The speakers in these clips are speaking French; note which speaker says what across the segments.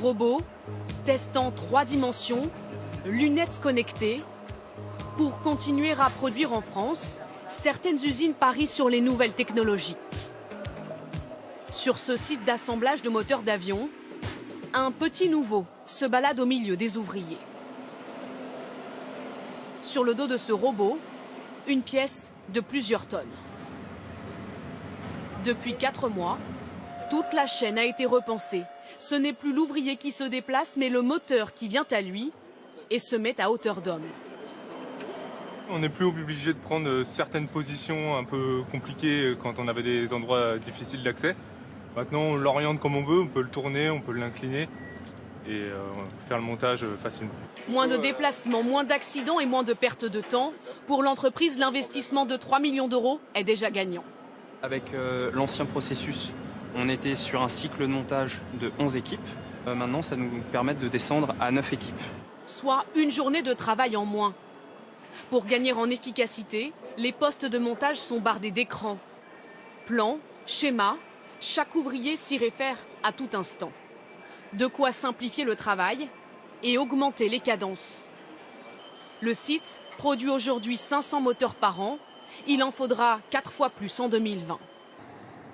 Speaker 1: Robots, tests en 3 dimensions, lunettes connectées. Pour continuer à produire en France, certaines usines parient sur les nouvelles technologies. Sur ce site d'assemblage de moteurs d'avion, un petit nouveau se balade au milieu des ouvriers. Sur le dos de ce robot, une pièce de plusieurs tonnes. Depuis 4 mois, toute la chaîne a été repensée. Ce n'est plus l'ouvrier qui se déplace, mais le moteur qui vient à lui et se met à hauteur d'homme.
Speaker 2: On n'est plus obligé de prendre certaines positions un peu compliquées quand on avait des endroits difficiles d'accès. Maintenant, on l'oriente comme on veut, on peut le tourner, on peut l'incliner et faire le montage facilement.
Speaker 1: Moins de déplacements, moins d'accidents et moins de pertes de temps. Pour l'entreprise, l'investissement de 3 millions d'euros est déjà gagnant.
Speaker 3: Avec l'ancien processus, on était sur un cycle de montage de 11 équipes. Maintenant, ça nous permet de descendre à 9 équipes.
Speaker 1: Soit une journée de travail en moins. Pour gagner en efficacité, les postes de montage sont bardés d'écrans. Plans, schémas, chaque ouvrier s'y réfère à tout instant. De quoi simplifier le travail et augmenter les cadences. Le site produit aujourd'hui 500 moteurs par an. Il en faudra 4 fois plus en 2020.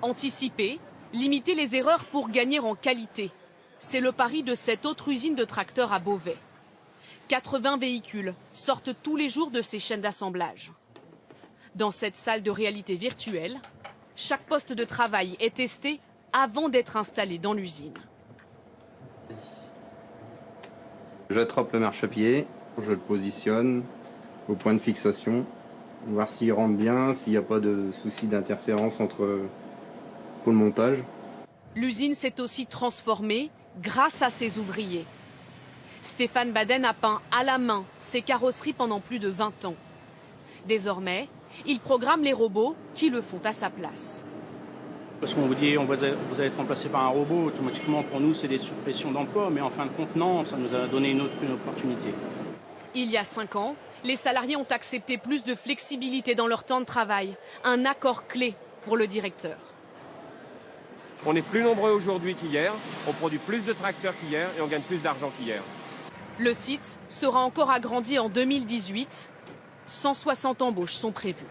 Speaker 1: Anticiper, limiter les erreurs pour gagner en qualité. C'est le pari de cette autre usine de tracteurs à Beauvais. 80 véhicules sortent tous les jours de ces chaînes d'assemblage. Dans cette salle de réalité virtuelle, chaque poste de travail est testé avant d'être installé dans l'usine.
Speaker 4: J'attrape le marchepied, je le positionne au point de fixation, voir s'il rentre bien, s'il n'y a pas de souci d'interférence pour le montage.
Speaker 1: L'usine s'est aussi transformée grâce à ses ouvriers. Stéphane Baden a peint à la main ses carrosseries pendant plus de 20 ans. Désormais, il programme les robots qui le font à sa place.
Speaker 5: Parce qu'on vous dit vous allez être remplacé par un robot, automatiquement pour nous c'est des suppressions d'emplois, mais en fin de compte non, ça nous a donné une opportunité.
Speaker 1: Il y a 5 ans, les salariés ont accepté plus de flexibilité dans leur temps de travail, un accord clé pour le directeur.
Speaker 6: On est plus nombreux aujourd'hui qu'hier, on produit plus de tracteurs qu'hier et on gagne plus d'argent qu'hier.
Speaker 1: Le site sera encore agrandi en 2018. 160 embauches sont prévues.